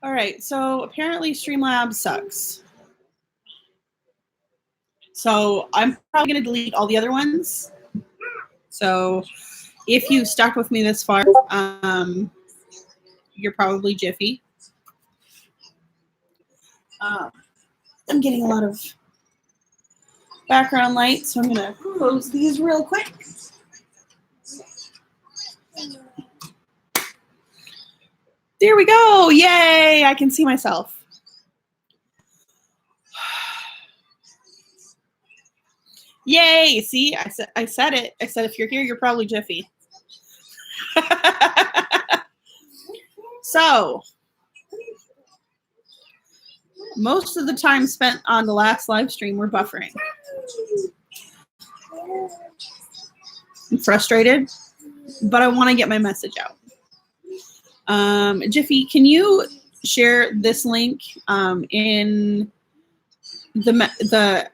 All right, so apparently Streamlabs sucks. So I'm probably going to delete all the other ones. So if you stuck with me this far, you're probably Jiffy. I'm getting a lot of background light, so I'm going to close these real quick. There we go. Yay, I can see myself. Yay, see, I said it. I said if you're here, you're probably Jiffy. So, most of the time spent on the last live stream were buffering. I'm frustrated, but I want to get my message out. Jiffy, can you share this link in the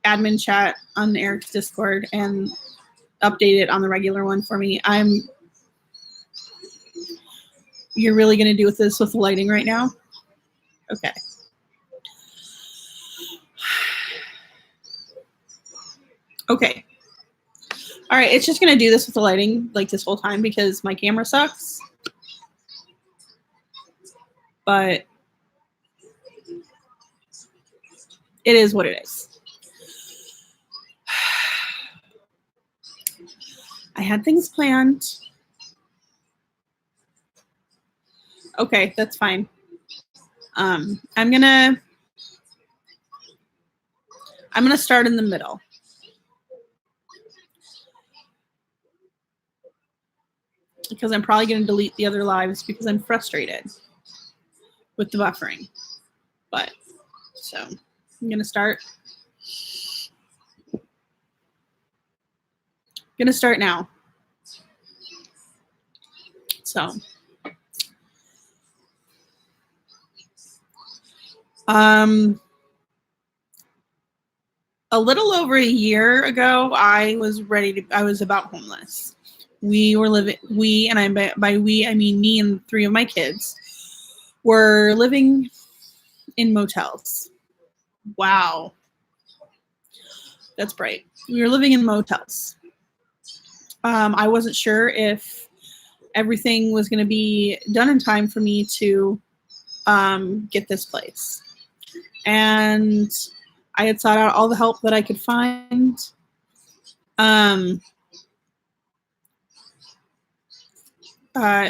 admin chat on Eric's Discord and update it on the regular one for me? You're really going to do this with the lighting right now? Okay. Okay. All right, it's just going to do this with the lighting like this whole time because my camera sucks. But it is what it is. I had things planned. Okay, that's fine. I'm gonna start in the middle. Because I'm probably gonna delete the other lives because I'm frustrated with the buffering. But so I'm gonna start. Gonna start now. So a little over a year ago, I was about homeless. By we, I mean me and 3 of my kids, were living in motels. Wow. That's bright. We were living in motels. I wasn't sure if everything was going to be done in time for me to get this place. And I had sought out all the help that I could find.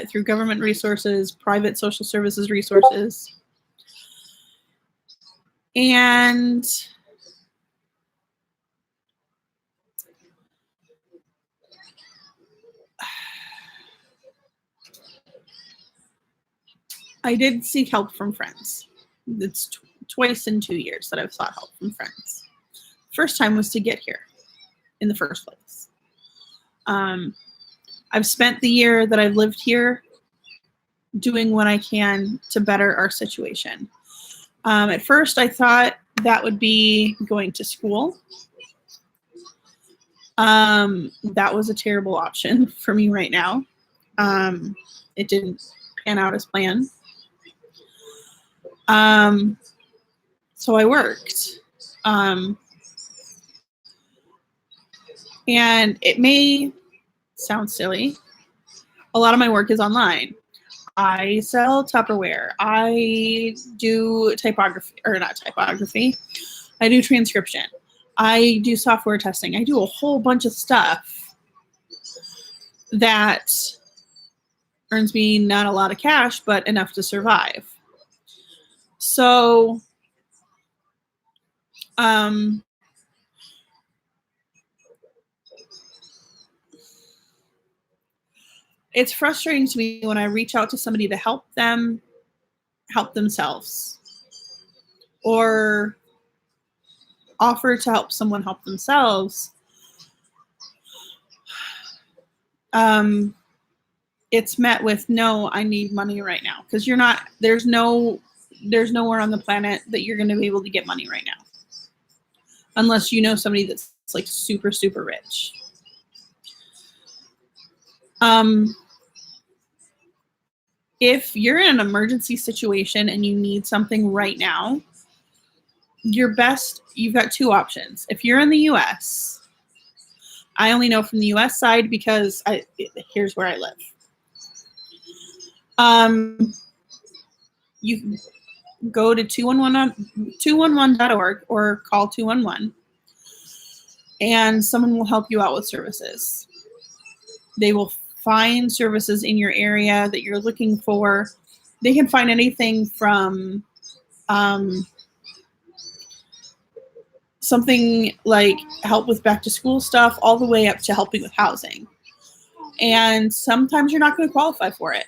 Through government resources, private social services resources. And I did seek help from friends. It's twice in 2 years that I've sought help from friends. First time was to get here in the first place. I've spent the year that I've lived here doing what I can to better our situation. At first, I thought that would be going to school. That was a terrible option for me right now. It didn't pan out as planned. So I worked. And it may sound silly. A lot of my work is online. I sell Tupperware. I do I do transcription. I do software testing. I do a whole bunch of stuff that earns me not a lot of cash, but enough to survive. So, it's frustrating to me when I reach out to somebody to help them help themselves, or offer to help someone help themselves. It's met with, no, I need money right now, because there's nowhere on the planet that you're going to be able to get money right now, unless you know somebody that's like super, super rich. Um, if you're in an emergency situation and you need something right now, you've got two options. If you're in the US, I only know from the US side because here's where I live. You can go to 211.org or call 211 and someone will help you out with services. They will find services in your area that you're looking for. They can find anything from something like help with back to school stuff all the way up to helping with housing. And sometimes you're not going to qualify for it.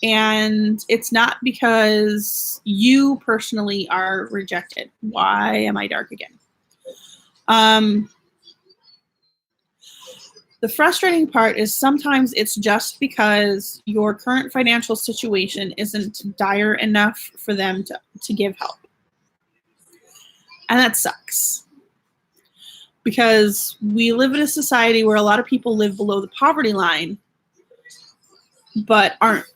And it's not because you personally are rejected. Why am I dark again? The frustrating part is sometimes it's just because your current financial situation isn't dire enough for them to give help. And that sucks. Because we live in a society where a lot of people live below the poverty line, but aren't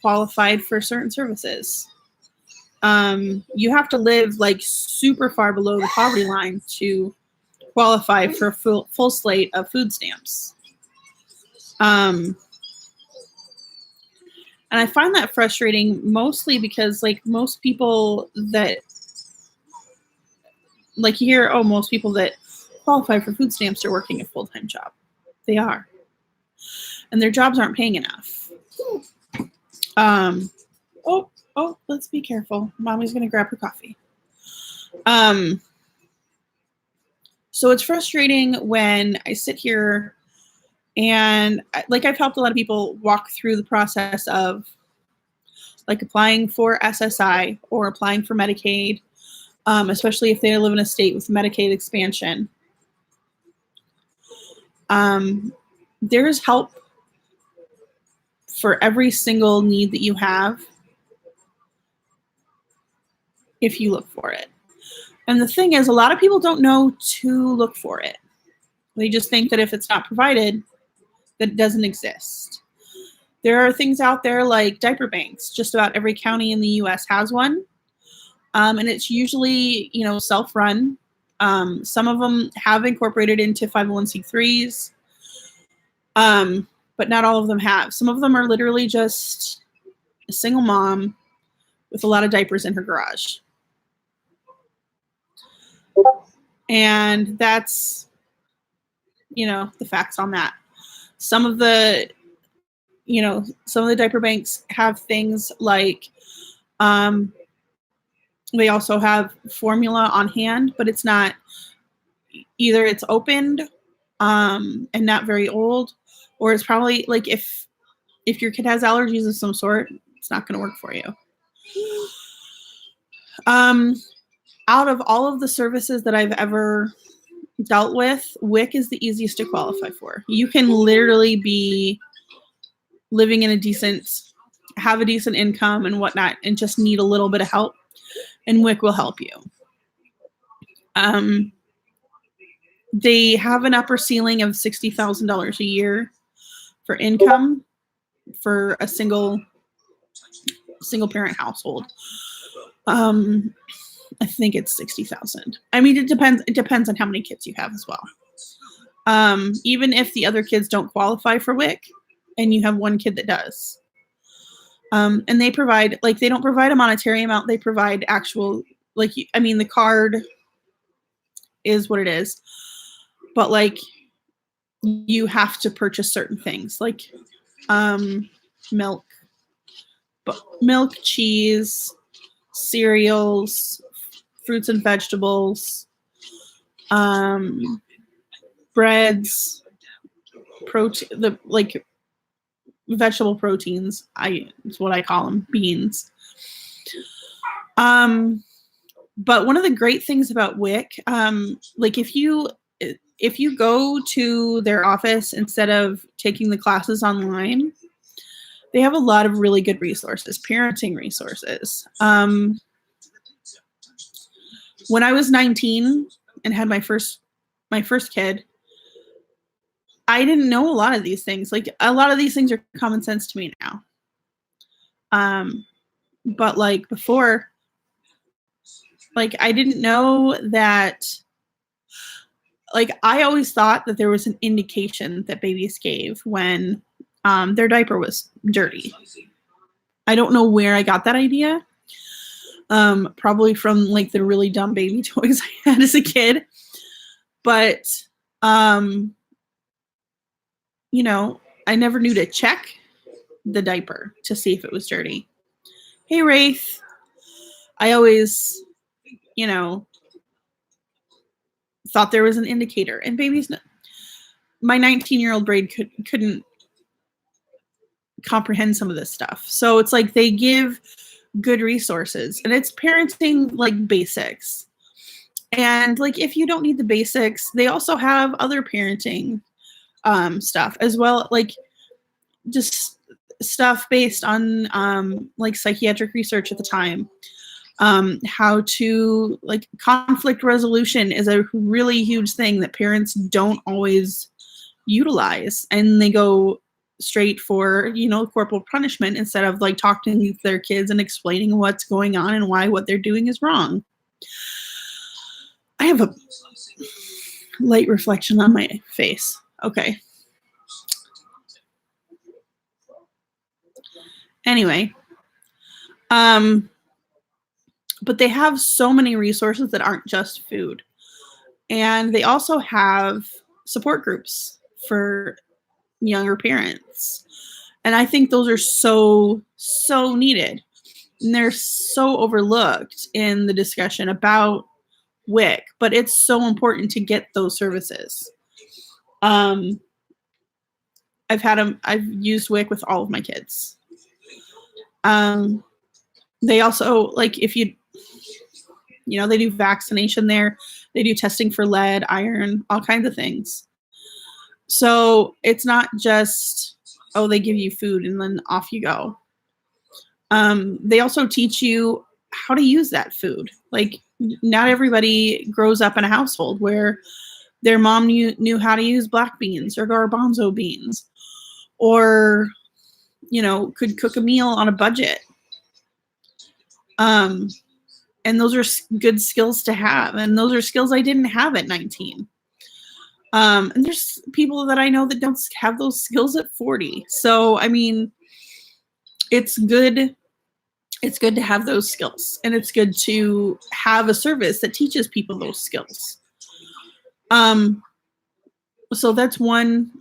qualified for certain services. You have to live like super far below the poverty line to qualify for a full slate of food stamps. And I find that frustrating mostly because like most people that like you hear, oh, most people that qualify for food stamps are working a full-time job. They are. And their jobs aren't paying enough. Oh, let's be careful. Mommy's going to grab her coffee. So it's frustrating when I sit here and like I've helped a lot of people walk through the process of like applying for SSI or applying for Medicaid, especially if they live in a state with Medicaid expansion. There's help for every single need that you have if you look for it. And the thing is, a lot of people don't know to look for it. They just think that if it's not provided, that it doesn't exist. There are things out there like diaper banks. Just about every county in the U.S. has one. And it's usually, self-run. Some of them have incorporated into 501c3s, but not all of them have. Some of them are literally just a single mom with a lot of diapers in her garage. And that's, the facts on that. Some of the diaper banks have things like, they also have formula on hand, but it's not, either it's opened, and not very old, or it's probably like if your kid has allergies of some sort, it's not going to work for you. Out of all of the services that I've ever dealt with, WIC is the easiest to qualify for. You can literally be living in have a decent income and whatnot, and just need a little bit of help, and WIC will help you. They have an upper ceiling of $60,000 a year for income for a single parent household. I think it's 60,000. I mean, it depends on how many kids you have as well. Even if the other kids don't qualify for WIC and you have one kid that does. And they provide, like, they don't provide a monetary amount. They provide actual, like, the card is what it is. But, like, you have to purchase certain things, like milk, cheese, cereals, fruits and vegetables, breads, protein, vegetable proteins. It's what I call them, beans. But one of the great things about WIC, like if you go to their office instead of taking the classes online, they have a lot of really good resources, parenting resources. When I was 19 and had my first kid, I didn't know a lot of these things. Like a lot of these things are common sense to me now. But like before, like I didn't know that. Like I always thought that there was an indication that babies gave when their diaper was dirty. I don't know where I got that idea. Probably from like the really dumb baby toys I had as a kid. But you know, I never knew to check the diaper to see if it was dirty. Hey, Wraith. I always, you know, thought there was an indicator. And babies, my 19-year-old brain couldn't comprehend some of this stuff. So it's like they give good resources. And it's parenting like basics. And like if you don't need the basics, they also have other parenting stuff as well, like just stuff based on like psychiatric research at the time. How to like conflict resolution is a really huge thing that parents don't always utilize, and they go straight for, you know, corporal punishment instead of like talking to their kids and explaining what's going on and why what they're doing is wrong. I have a light reflection on my face. Okay. Anyway, but they have so many resources that aren't just food. And they also have support groups for younger parents. And I think those are so needed. And they're so overlooked in the discussion about WIC, but it's so important to get those services. I've used WIC with all of my kids. They also, like, if you know, they do vaccination there. They do testing for lead, iron, all kinds of things. So it's not just, oh, they give you food and then off you go. They also teach you how to use that food. Like not everybody grows up in a household where their mom knew how to use black beans or garbanzo beans, or, you know, could cook a meal on a budget. And those are good skills to have. And those are skills I didn't have at 19. And there's people that I know that don't have those skills at 40. So, I mean, it's good. It's good to have those skills, and it's good to have a service that teaches people those skills. So that's one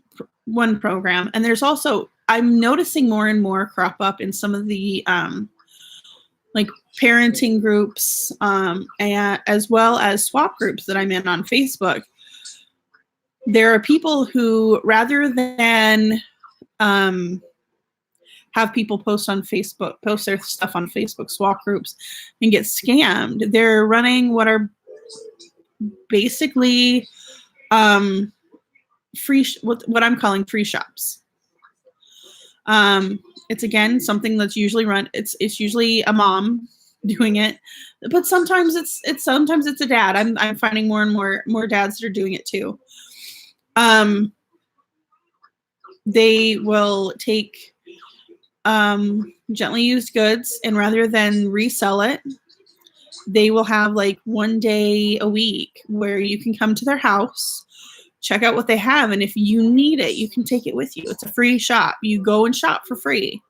program. And there's also, I'm noticing more and more crop up in some of the, like parenting groups, and as well as swap groups that I'm in on Facebook. There are people who, rather than have people post their stuff on Facebook swap groups and get scammed, they're running what are basically free, what I'm calling free shops. It's again something that's usually run. It's usually a mom doing it, but sometimes it's a dad. I'm finding more and more dads that are doing it too. They will take gently used goods, and rather than resell it, they will have like one day a week where you can come to their house, check out what they have, and if you need it, you can take it with you. It's a free shop. You go and shop for free.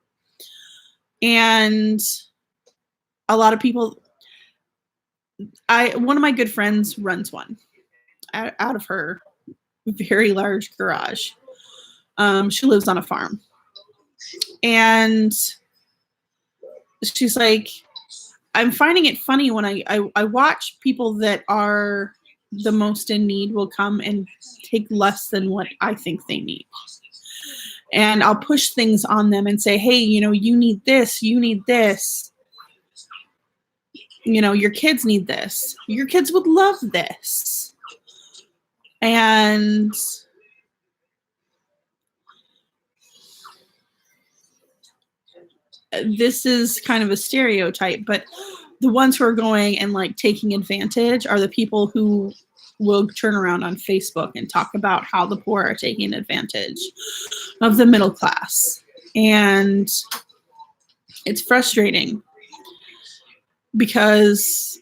And a lot of people, one of my good friends runs one out of her very large garage. She lives on a farm. And she's like, I'm finding it funny when I watch people that are the most in need will come and take less than what I think they need. And I'll push things on them and say, hey, you know, you need this, you need this. You know, your kids need this. Your kids would love this. And this is kind of a stereotype, but the ones who are going and like taking advantage are the people who will turn around on Facebook and talk about how the poor are taking advantage of the middle class. And it's frustrating because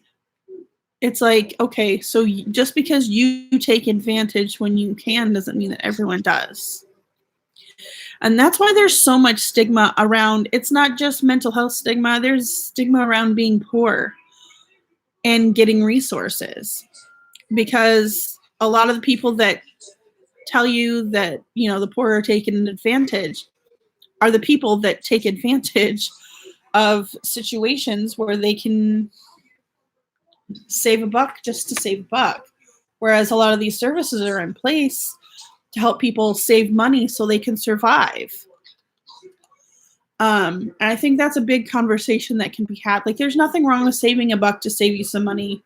it's like, okay, so just because you take advantage when you can doesn't mean that everyone does. And that's why there's so much stigma around. It's not just mental health stigma. There's stigma around being poor and getting resources, because a lot of the people that tell you that, you know, the poor are taking advantage are the people that take advantage of situations where they can save a buck just to save a buck. Whereas a lot of these services are in place to help people save money so they can survive. And I think that's a big conversation that can be had. Like, there's nothing wrong with saving a buck to save you some money.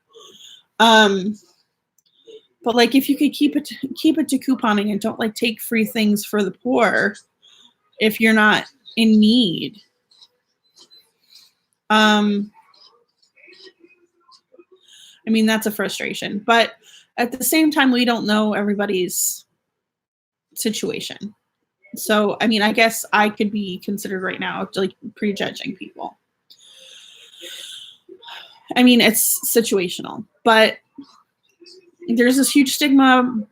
But like, if you could keep it to couponing and don't like take free things for the poor if you're not in need. I mean, that's a frustration. But at the same time, we don't know everybody's situation. So, I mean, I guess I could be considered right now like prejudging people. I mean, it's situational, but there's this huge stigma.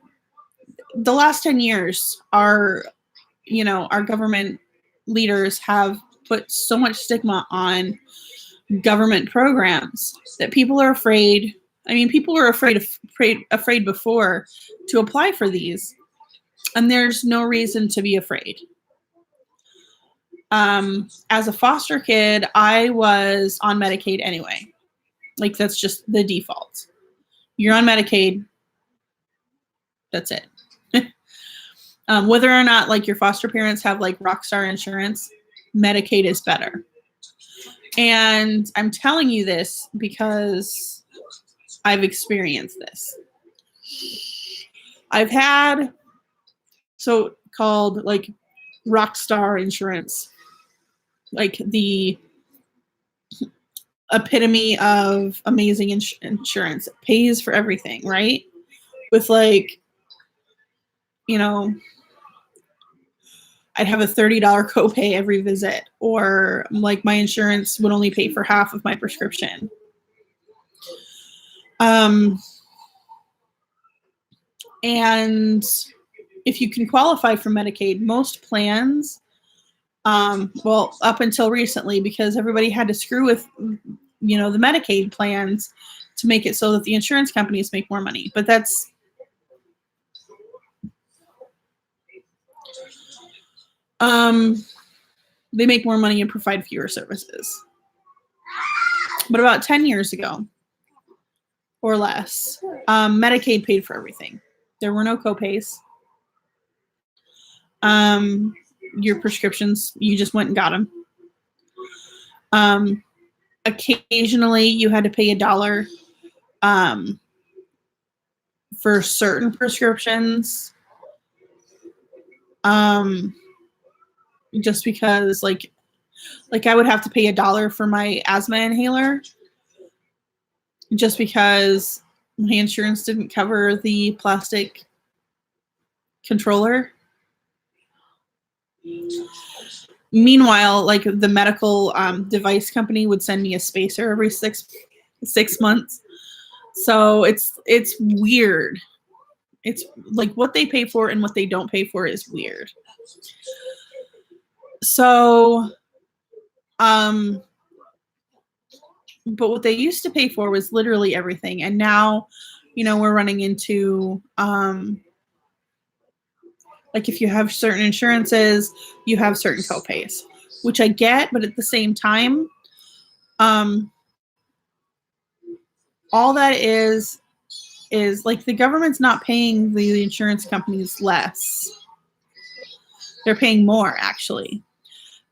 The last 10 years, our government leaders have put so much stigma on government programs that people are afraid. I mean, people were afraid before to apply for these, and there's no reason to be afraid. As a foster kid, I was on Medicaid anyway. Like, that's just the default. You're on Medicaid. That's it. Whether or not like your foster parents have like Rockstar insurance, Medicaid is better. And I'm telling you this because I've experienced this. I've had so-called like Rockstar insurance, like the epitome of amazing insurance. It pays for everything, right? With like, you know, I'd have a $30 copay every visit, or like my insurance would only pay for half of my prescription. And if you can qualify for Medicaid, most plans, well, up until recently, because everybody had to screw with, you know, the Medicaid plans to make it so that the insurance companies make more money. But that's, they make more money and provide fewer services. But about 10 years ago or less, Medicaid paid for everything. There were no copays. Your prescriptions, you just went and got them. Occasionally, you had to pay $1 for certain prescriptions. Just because, like I would have to pay $1 for my asthma inhaler, just because my insurance didn't cover the plastic controller. Meanwhile, like the medical device company would send me a spacer every six months. So it's weird. It's like what they pay for and what they don't pay for is weird. So, but what they used to pay for was literally everything. And now, you know, we're running into, like if you have certain insurances, you have certain copays, which I get, but at the same time, all that is like the government's not paying the insurance companies less. They're paying more, actually.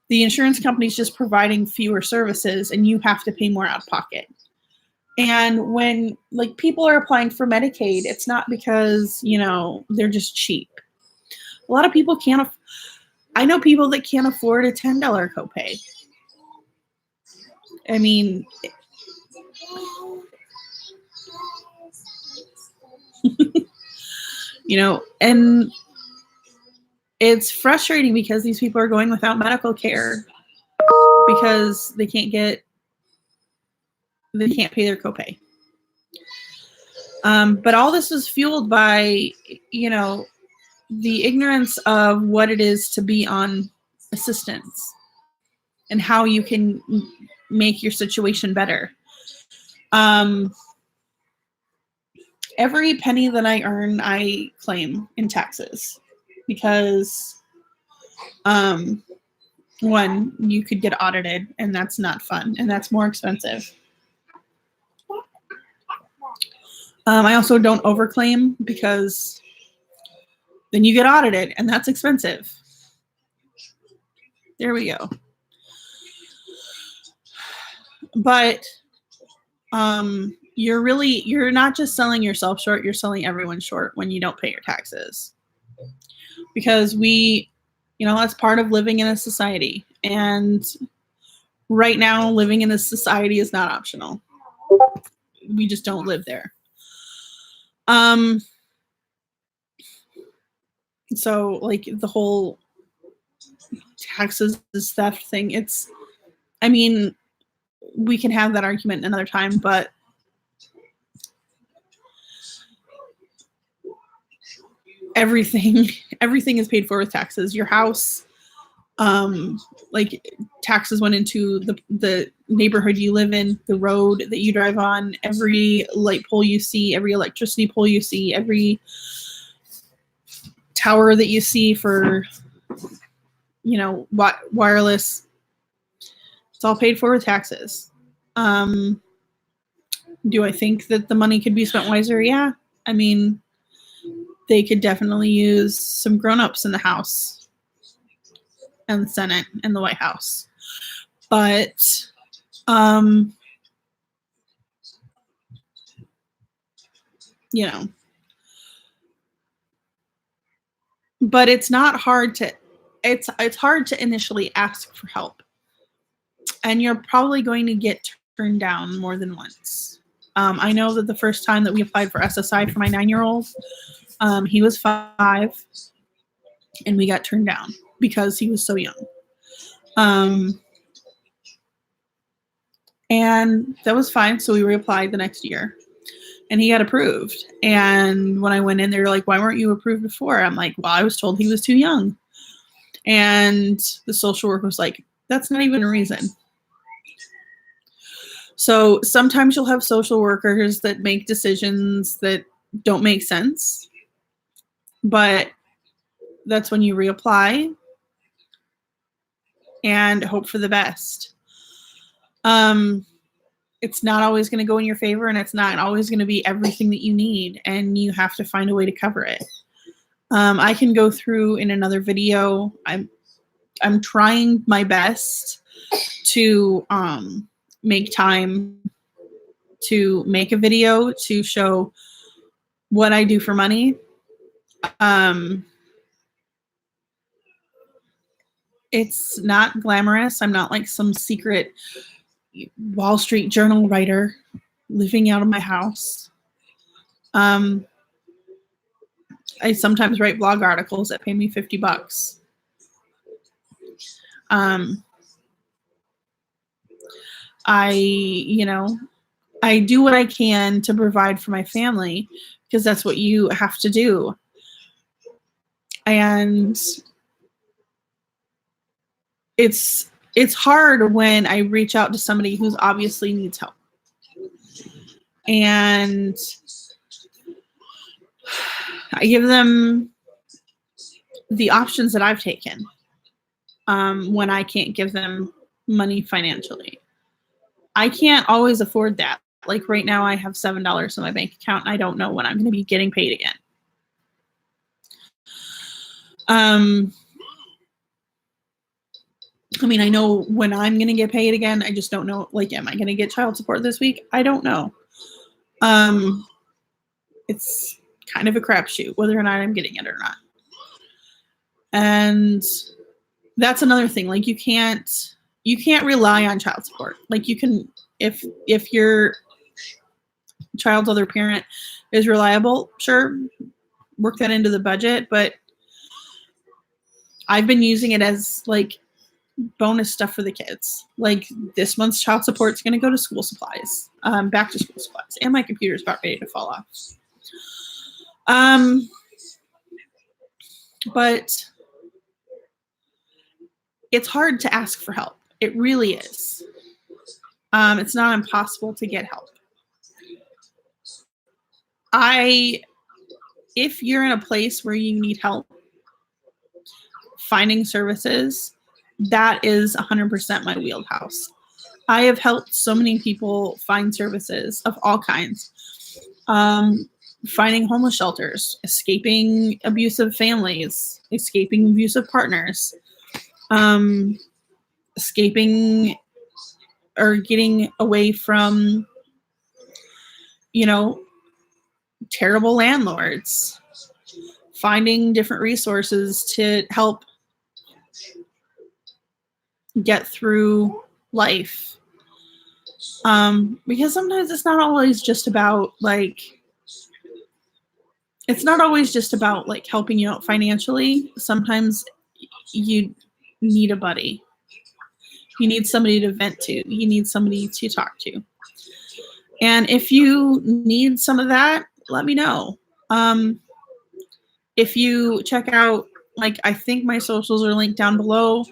The insurance company's just providing fewer services, and you have to pay more out of pocket. And when like people are applying for Medicaid, it's not because, you know, they're just cheap. A lot of people can't. I know people that can't afford a $10 copay. I mean, You know, and it's frustrating because these people are going without medical care because they can't pay their copay. But all this is fueled by, you know, the ignorance of what it is to be on assistance and how you can make your situation better. Every penny that I earn, I claim in taxes because, one, you could get audited, and that's not fun, and that's more expensive. I also don't overclaim because then you get audited, and that's expensive. There we go. But you're not just selling yourself short, you're selling everyone short when you don't pay your taxes. Because that's part of living in a society. And right now, living in a society is not optional. We just don't live there. So like the whole taxes is theft thing, we can have that argument another time, but everything is paid for with taxes. Your house, like taxes went into the neighborhood you live in, the road that you drive on, every light pole you see, every electricity pole you see, every tower that you see for, wireless. It's all paid for with taxes. Do I think that the money could be spent wiser? Yeah. They could definitely use some grown-ups in the House and the Senate and the White House. But but it's not hard to it's hard to initially ask for help. And you're probably going to get turned down more than once. I know that the first time that we applied for SSI for my 9-year-old, he was 5, and we got turned down because he was so young. And that was fine. So we reapplied the next year, and he got approved. And when I went in, they were like, "Why weren't you approved before?" I'm like, "Well, I was told he was too young." And the social worker was like, "That's not even a reason." So sometimes you'll have social workers that make decisions that don't make sense, but that's when you reapply and hope for the best. It's not always going to go in your favor, and it's not always going to be everything that you need, and you have to find a way to cover it. I can go through in another video. I'm trying my best to make time to make a video to show what I do for money. It's not glamorous. I'm not like some secret Wall Street Journal writer living out of my house. I sometimes write blog articles that pay me $50. I do what I can to provide for my family because that's what you have to do. And it's hard when I reach out to somebody who's obviously needs help. And I give them the options that I've taken when I can't give them money financially. I can't always afford that. Like right now I have $7 in my bank account, and I don't know when I'm going to be getting paid again. I know when I'm going to get paid again. I just don't know. Like, am I going to get child support this week? I don't know. It's kind of a crapshoot whether or not I'm getting it or not. And that's another thing. Like, you can't rely on child support. Like, you can, if you're child's other parent is reliable, sure, work that into the budget. But I've been using it as like bonus stuff for the kids. Like this month's child support is going to go to school supplies, back to school supplies, and my computer's about ready to fall off. But it's hard to ask for help. It really is. It's not impossible to get help. If you're in a place where you need help finding services, that is 100% my wheelhouse. I have helped so many people find services of all kinds. Finding homeless shelters, escaping abusive families, escaping abusive partners, escaping or getting away from, terrible landlords, finding different resources to help get through life. Because sometimes it's not always just about helping you out financially. Sometimes you need a buddy. You need somebody to vent to. You need somebody to talk to. And if you need some of that, let me know. If you check out, I think my socials are linked down below.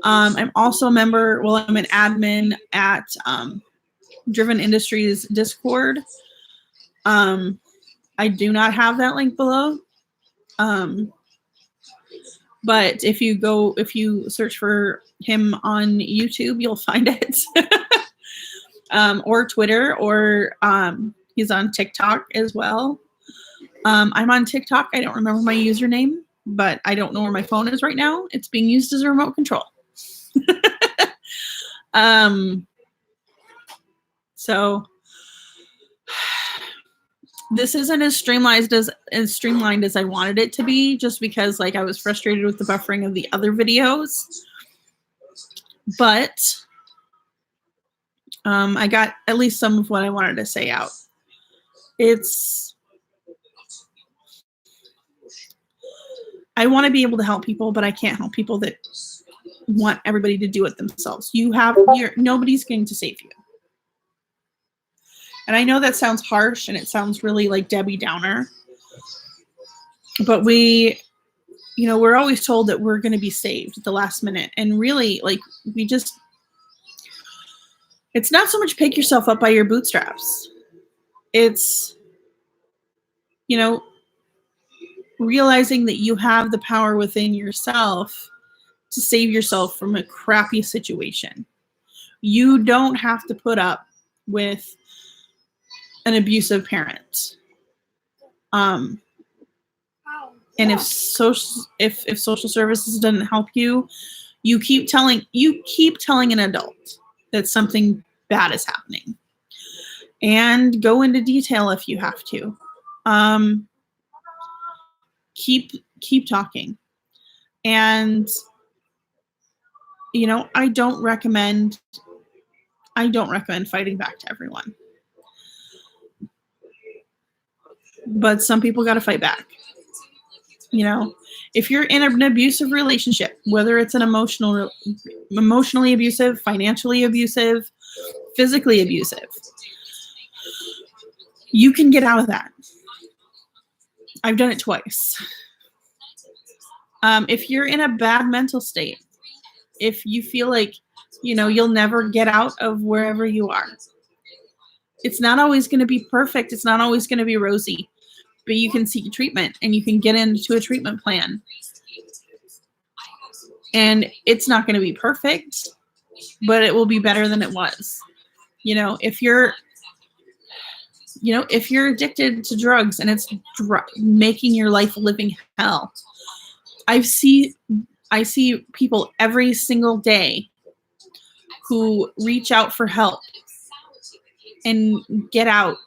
I'm also a member, I'm an admin at Driven Industries Discord. I do not have that link below. But if you search for him on YouTube, you'll find it. Or Twitter, or he's on TikTok as well. I'm on TikTok. I don't remember my username, but I don't know where my phone is right now. It's being used as a remote control. So this isn't as streamlined as I wanted it to be, just because I was frustrated with the buffering of the other videos. But I got at least some of what I wanted to say out. I want to be able to help people, but I can't help people that want everybody to do it themselves. Nobody's going to save you. And I know that sounds harsh and it sounds really like Debbie Downer, but we're always told that we're going to be saved at the last minute. And really, it's not so much pick yourself up by your bootstraps. It's, realizing that you have the power within yourself to save yourself from a crappy situation. You don't have to put up with an abusive parent. And if social services doesn't help you, you keep telling an adult that something bad is happening, and go into detail if you have to. Keep talking. And I don't recommend fighting back to everyone. But some people got to fight back. If you're in an abusive relationship, whether it's an emotionally abusive, financially abusive, physically abusive, you can get out of that. I've done it twice. If you're in a bad mental state, if you feel like, you'll never get out of wherever you are, it's not always going to be perfect. It's not always going to be rosy, but you can seek treatment and you can get into a treatment plan. And it's not going to be perfect, but it will be better than it was. If you're addicted to drugs and it's making your life a living hell, I see people every single day who reach out for help and get out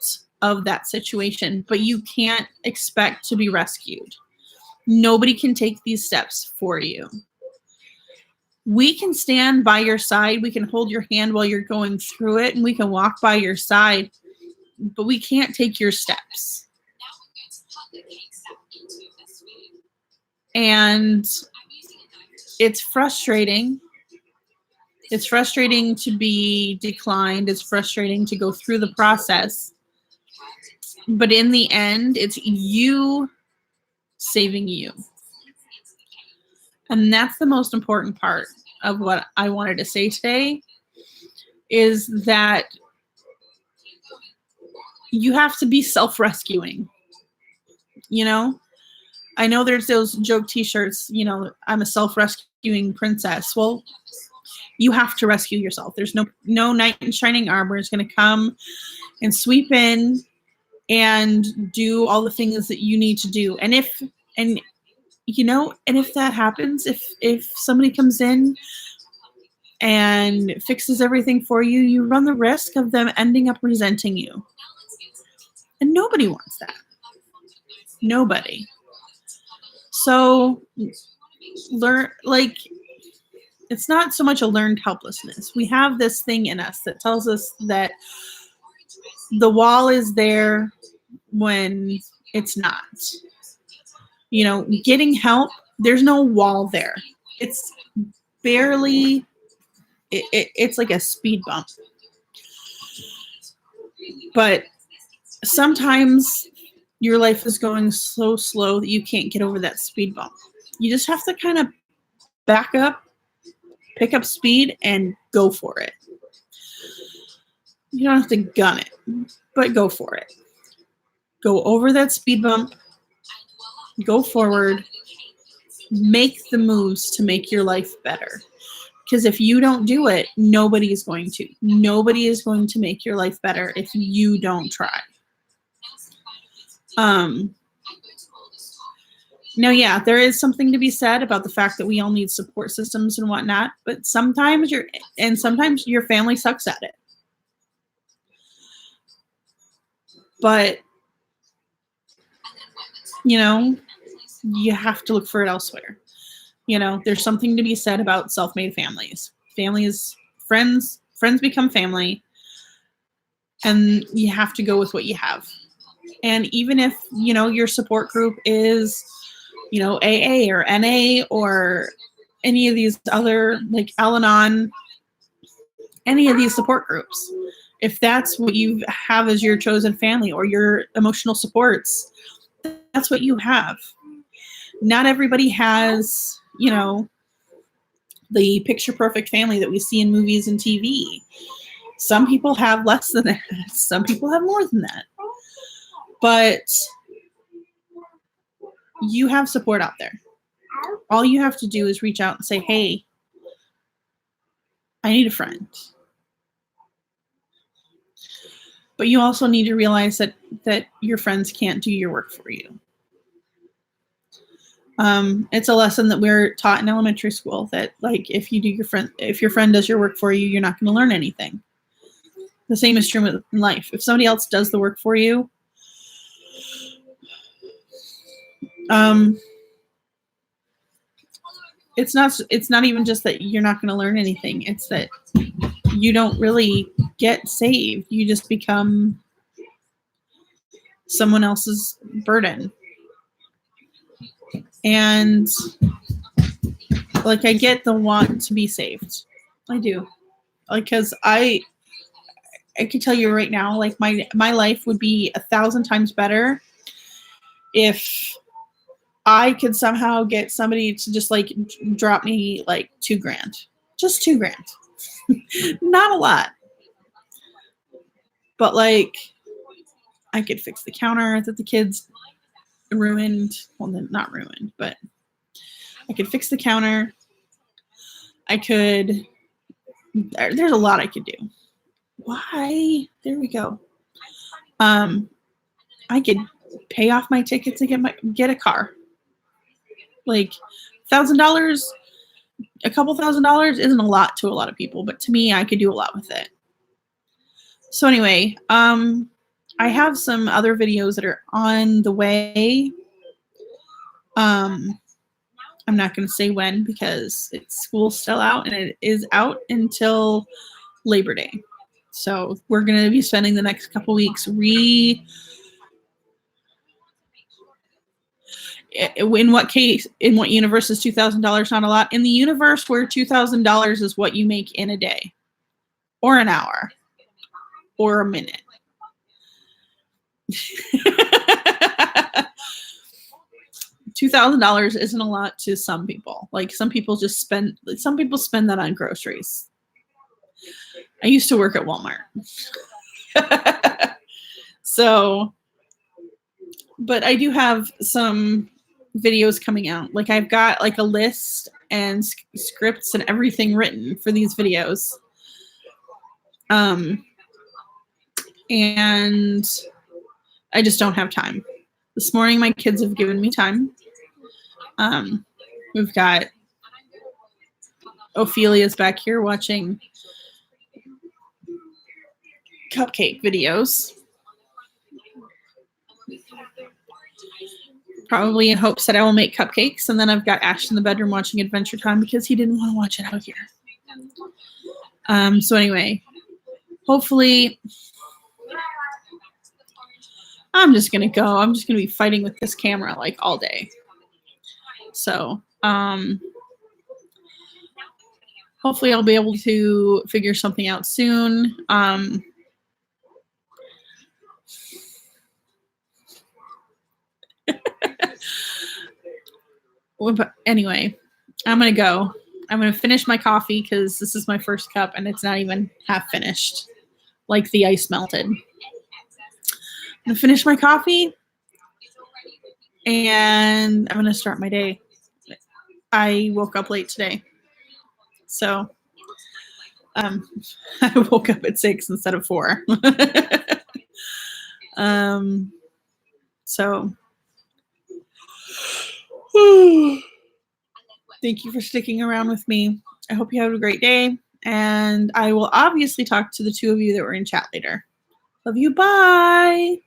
of that situation, but you can't expect to be rescued. Nobody can take these steps for you. We can stand by your side. We can hold your hand while you're going through it, and we can walk by your side. but we can't take your steps. And it's frustrating. It's frustrating to be declined. It's frustrating to go through the process. But in the end, it's you saving you. And that's the most important part of what I wanted to say today, is that you have to be self-rescuing. You know, I know there's those joke t-shirts, you know, I'm a self-rescuing princess. Well, you have to rescue yourself. There's no knight in shining armor is going to come and sweep in and do all the things that you need to do. And if that happens, if somebody comes in and fixes everything for you, you run the risk of them ending up resenting you. And nobody wants that. Nobody. So it's not so much a learned helplessness. We have this thing in us that tells us that the wall is there when it's not. You know, getting help, there's no wall there. It's barely, it's like a speed bump. But sometimes your life is going so slow that you can't get over that speed bump. You just have to kind of back up, pick up speed, and go for it. You don't have to gun it, but go for it. Go over that speed bump, go forward, make the moves to make your life better. Because if you don't do it, nobody is going to. Nobody is going to make your life better if you don't try. Now, yeah, there is something to be said about the fact that we all need support systems and whatnot, but sometimes your family sucks at it. But, you know, you have to look for it elsewhere. You know, there's something to be said about self-made families. Friends become family, and you have to go with what you have. And even if, you know, your support group is, you know, AA or NA or any of these other, like Al-Anon, any of these support groups, if that's what you have as your chosen family or your emotional supports, that's what you have. Not everybody has, you know, the picture perfect family that we see in movies and TV. Some people have less than that. Some people have more than that. But you have support out there. All you have to do is reach out and say, hey, I need a friend. But you also need to realize that your friends can't do your work for you. It's a lesson that we're taught in elementary school that, like, if your friend does your work for you, you're not going to learn anything. The same is true in life. If somebody else does the work for you, it's not even just that you're not going to learn anything. It's that you don't really get saved. You just become someone else's burden. And like, I get the want to be saved. I do. Like, cause I can tell you right now, like my life would be 1,000 times better if I could somehow get somebody to just like drop me like $2,000, just $2,000, not a lot, but like I could fix the counter that the kids ruined. Well, not ruined, but I could fix the counter. There's a lot I could do. Why? There we go. I could pay off my tickets and get a car. Like $1,000, a couple $1,000 isn't a lot to a lot of people, but to me, I could do a lot with it. So anyway, I have some other videos that are on the way. I'm not going to say when because school's still out and it is out until Labor Day. So we're going to be spending the next couple weeks in what universe is $2,000 not a lot? In the universe where $2,000 is what you make in a day or an hour or a minute. $2,000 isn't a lot to some people. Like some people spend that on groceries. I used to work at Walmart. So, but I do have some videos coming out. Like I've got like a list and scripts and everything written for these videos. And I just don't have time. This morning, my kids have given me time. We've got Ophelia's back here watching cupcake videos. Probably in hopes that I will make cupcakes. And then I've got Ash in the bedroom watching Adventure Time because he didn't want to watch it out here. So anyway, hopefully I'm just going to go. I'm just going to be fighting with this camera like all day. So hopefully I'll be able to figure something out soon. But anyway, I'm going to go. I'm going to finish my coffee because this is my first cup and it's not even half finished. Like the ice melted. I'm going to finish my coffee and I'm going to start my day. I woke up late today. So I woke up at 6 instead of 4. So thank you for sticking around with me. I hope you have a great day. And I will obviously talk to the 2 of you that were in chat later. Love you. Bye.